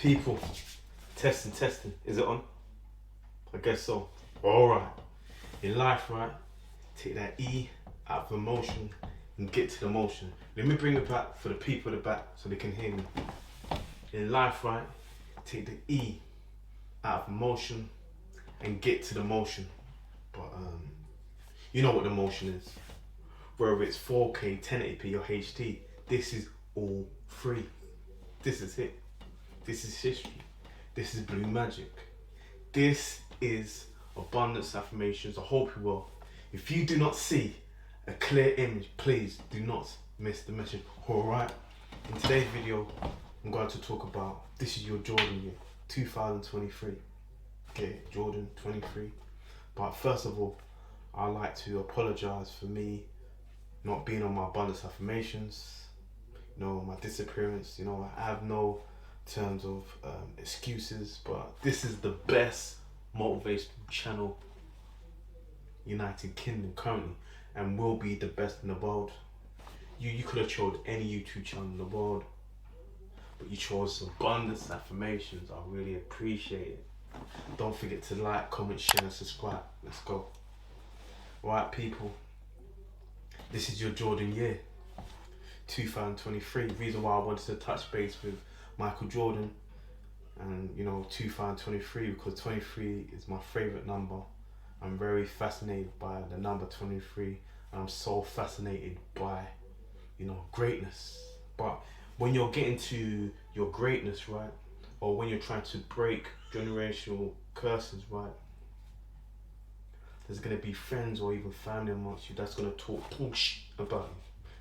People, testing. Is it on? I guess so. Alright. In life, right? Take that E out of emotion and get to the motion. Let me bring it back for the people at the back so they can hear me. In life, right? Take the E out of emotion and get to the motion. But you know what the motion is. Whether it's 4K, 1080p or HD, this is all free. This is it. This is history. This is blue magic. This is abundance affirmations. I hope you will. If you do not see a clear image, please do not miss the message. Alright, in today's video, I'm going to talk about this is your Jordan year, 2023. Okay, Jordan 23. But first of all, I'd like to apologize for me not being on my abundance affirmations, my disappearance. I have no terms of excuses, but this is the best motivational channel United Kingdom currently, and will be the best in the world. You could have chose any YouTube channel in the world, but you chose abundance affirmations. I really appreciate it. Don't forget to like, comment, share and subscribe. Let's go. Right, people, this is your Jordan year, 2023. Reason why I wanted to touch base with Michael Jordan and 2023, because 23 is my favorite number. I'm very fascinated by the number 23, and I'm so fascinated by greatness. But when you're getting to your greatness, right, or when you're trying to break generational curses, right, there's going to be friends or even family amongst you that's going to talk shit about you.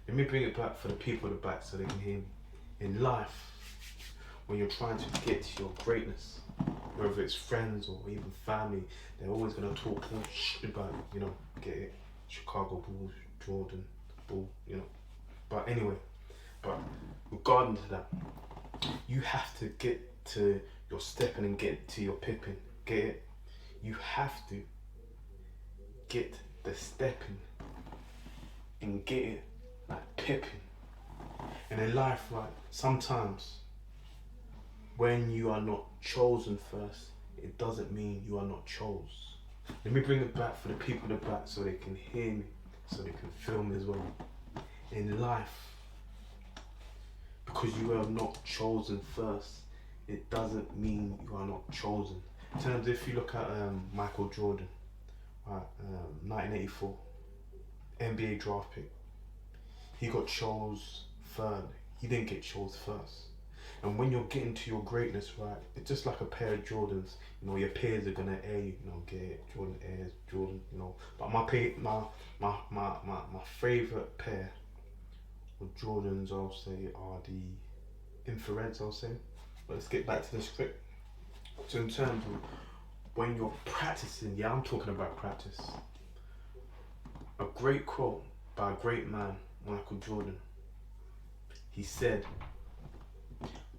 Let me bring it back for the people at the back so they can hear me. In life, when you're trying to get to your greatness, whether it's friends or even family, they're always going to talk shit about you. Get it? Chicago Bulls, Jordan, Bull, But anyway, regarding to that, you have to get to your stepping and get to your pipping. Get it? You have to get the stepping and get it like pipping. And in life, right, sometimes when you are not chosen first, it doesn't mean you are not chose. Let me bring it back for the people in the back so they can hear me, so they can feel me as well. In life, because you are not chosen first, it doesn't mean you are not chosen. In terms, if you look at Michael Jordan, right, 1984, NBA draft pick, he got chose third. He didn't get chose first. And when you're getting to your greatness, right, it's just like a pair of Jordans. Your peers are gonna air you, get it, Jordan airs, Jordan, But my favorite pair of Jordans, I'll say, are the infrareds, I'll say. But let's get back to the script. So in terms of when you're practicing, I'm talking about practice. A great quote by a great man, Michael Jordan. He said,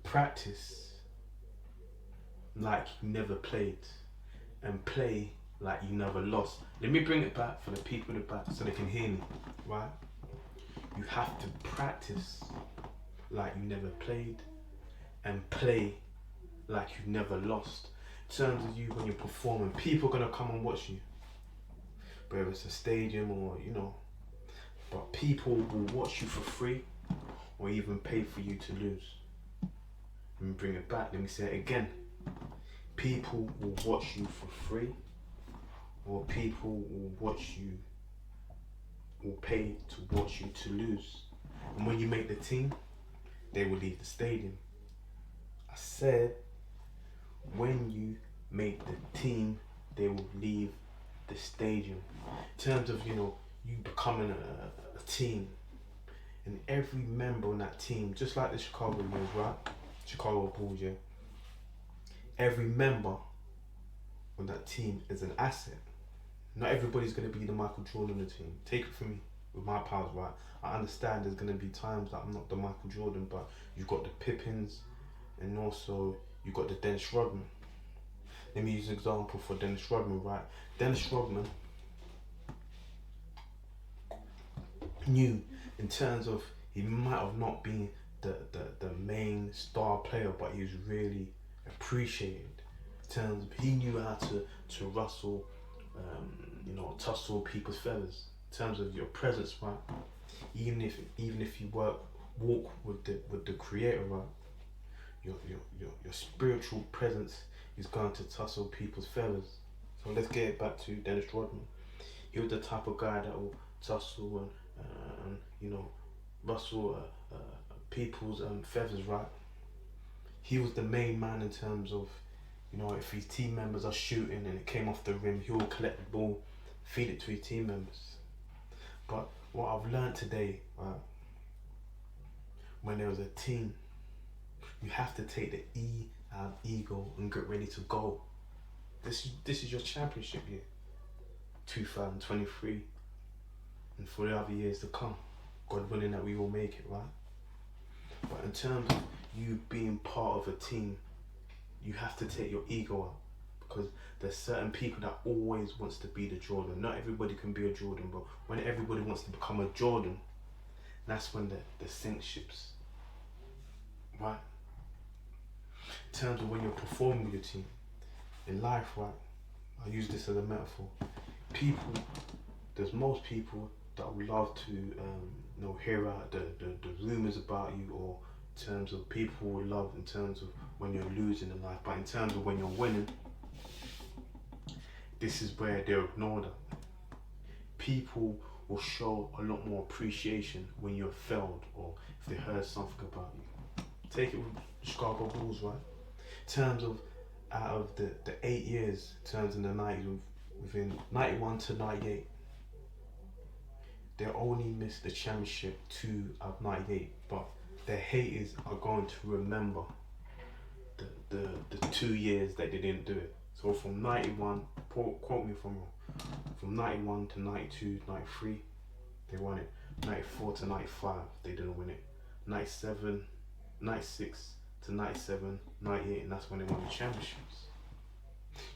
practice like you never played and play like you never lost. Let me bring it back for the people in the back so they can hear me, right? You have to practice like you never played and play like you never lost. In terms of you when you're performing, people are going to come and watch you, whether it's a stadium or but people will watch you for free or even pay for you to lose. Let me bring it back, let me say it again. People will watch you for free, or people will pay to watch you to lose. And when you make the team, they will leave the stadium. I said, when you make the team, they will leave the stadium. In terms of you becoming a team, and every member on that team, just like the Chicago Bulls, right? Chicago Bulls, yeah. Every member on that team is an asset. Not everybody's going to be the Michael Jordan of the team. Take it from me, with my powers, right? I understand there's going to be times that I'm not the Michael Jordan, but you've got the Pippins, and also you've got the Dennis Rodman. Let me use an example for Dennis Rodman, right? Dennis Rodman knew, in terms of, he might have not been the main star player, but he was really appreciated. In terms of he knew how to rustle, tussle people's feathers. In terms of your presence, right? Even if you walk with the Creator, right? Your spiritual presence is going to tussle people's feathers. So let's get it back to Dennis Rodman. He was the type of guy that will tussle and rustle people's feathers, right? He was the main man in terms of, if his team members are shooting and it came off the rim, he will collect the ball, feed it to his team members. But what I've learned today, right, when there was a team, you have to take the E out of ego and get ready to go. This is your championship year, 2023, and for the other years to come. God willing that we will make it, right? But in terms of you being part of a team, you have to take your ego out, because there's certain people that always wants to be the Jordan. Not everybody can be a Jordan, but when everybody wants to become a Jordan, that's when the sink ships, right? In terms of when you're performing with your team, in life, right, I use this as a metaphor. There's most people that would love to hear out the rumors about you, or in terms of people would love in terms of when you're losing in life, but in terms of when you're winning, this is where they're ignored. People will show a lot more appreciation when you're failed, or if they heard something about you. Take it with the Chicago Bulls, right? In terms of out of the 8 years, in terms of the 90s, within 91 to 98, they only missed the championship 2 out of 98, but their haters are going to remember the 2 years that they didn't do it. So from 91, quote me if I'm wrong, from 91 to 92, 93, they won it. 94 to 95, they didn't win it. 97, 96 to 97, 98, and that's when they won the championships.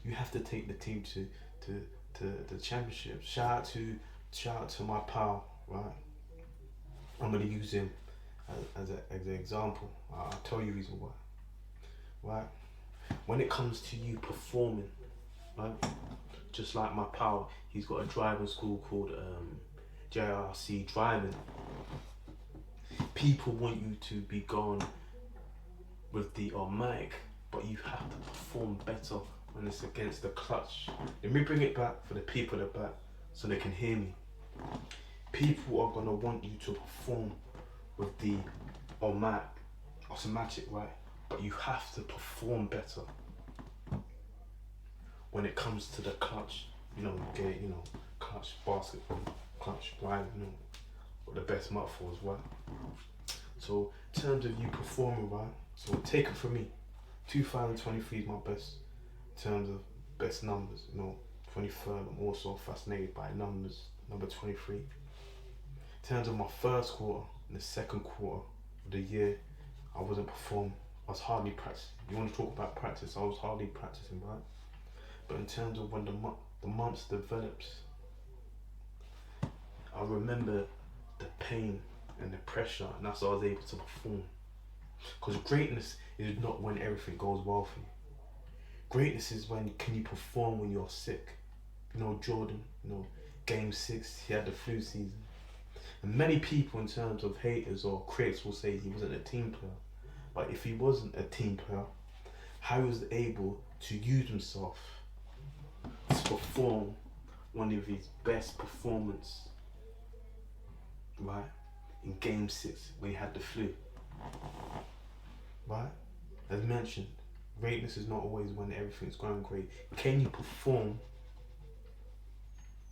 You have to take the team to the championship. Shout out to my pal, right? I'm gonna use him as an example. I'll tell you reason why. Right? When it comes to you performing, right? Just like my pal, he's got a driving school called JRC Driving. People want you to be gone with the automatic, but you have to perform better when it's against the clutch. Let me bring it back for the people at the back so they can hear me. People are gonna want you to perform with the automatic, right? But you have to perform better when it comes to the clutch. Clutch basketball, clutch driving, or the best metaphors, right? So in terms of you performing, right? So take it from me, 2023 is my best in terms of best numbers. 23rd, I'm also fascinated by numbers, number 23. In terms of my first quarter and the second quarter of the year, I wasn't performing. I was hardly practicing. You want to talk about practice? I was hardly practicing, right? But in terms of when the months develops, I remember the pain and the pressure, and that's why I was able to perform. Because greatness is not when everything goes well for you. Greatness is when can you perform when you're sick. Jordan, game 6, he had the flu season. And many people in terms of haters or critics will say he wasn't a team player. But if he wasn't a team player, how he was able to use himself to perform one of his best performances, right? In game 6 when he had the flu. Right? As mentioned, greatness is not always when everything's going great. Can you perform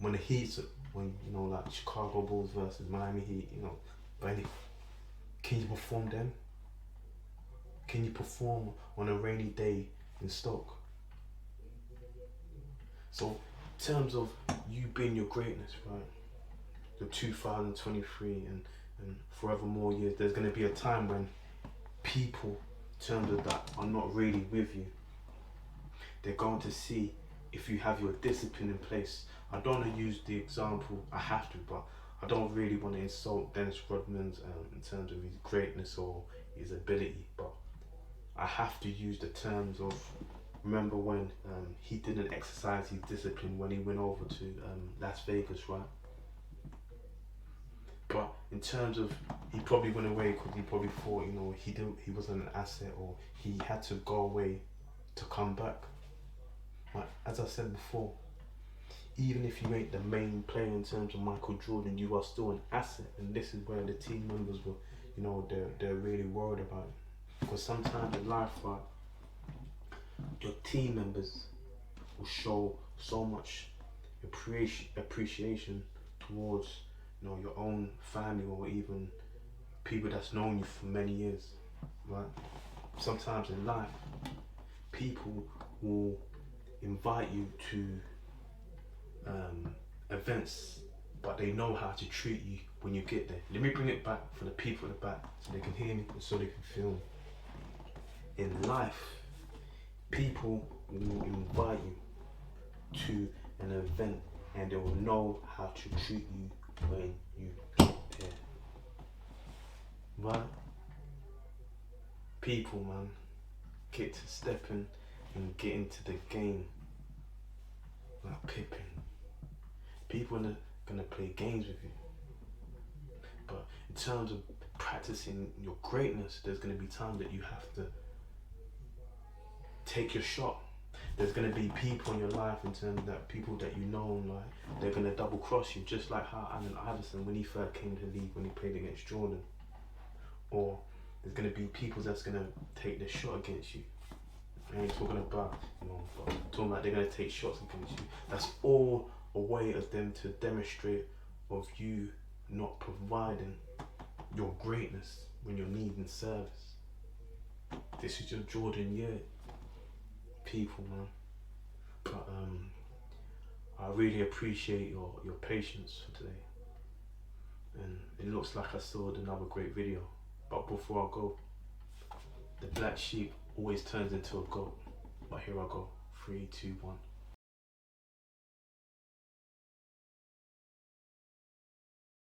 when the Heat's, like Chicago Bulls versus Miami Heat, can you perform then? Can you perform on a rainy day in Stoke? So, in terms of you being your greatness, right? The 2023 and forever more years, there's going to be a time when people, in terms of that, are not really with you. They're going to see if you have your discipline in place. I don't want to use the example, I have to, but I don't really want to insult Dennis Rodman's in terms of his greatness or his ability, but I have to use the terms of, remember when he didn't exercise his discipline when he went over to Las Vegas, right? But in terms of, he probably went away because he probably thought, he wasn't an asset, or he had to go away to come back. But as I said before, even if you ain't the main player in terms of Michael Jordan, you are still an asset, and this is where the team members were, they're really worried about it. Because sometimes in life, right, your team members will show so much appreciation towards your own family, or even people that's known you for many years, right? Sometimes in life, people will invite you to events, but they know how to treat you when you get there. Let me bring it back for the people at the back so they can hear me and so they can feel me. In life, people will invite you to an event and they will know how to treat you when you get there. Right? People, man, get to step in and get into the game like Pippin. People are gonna play games with you. But in terms of practicing your greatness, there's gonna be times that you have to take your shot. There's gonna be people in your life, in terms of that people that like they're gonna double cross you, just like how Allen Iverson, when he first came to the league, when he played against Jordan. Or there's gonna be people that's gonna take their shot against you. I ain't talking about, but I'm talking about they're gonna take shots against you. That's all a way of them to demonstrate of you not providing your greatness when you're needing service. This is your Jordan year, people, man. But I really appreciate your patience for today. And it looks like I saw another great video. But before I go, the black sheep always turns into a goat. But here I go. 3, 2, 1.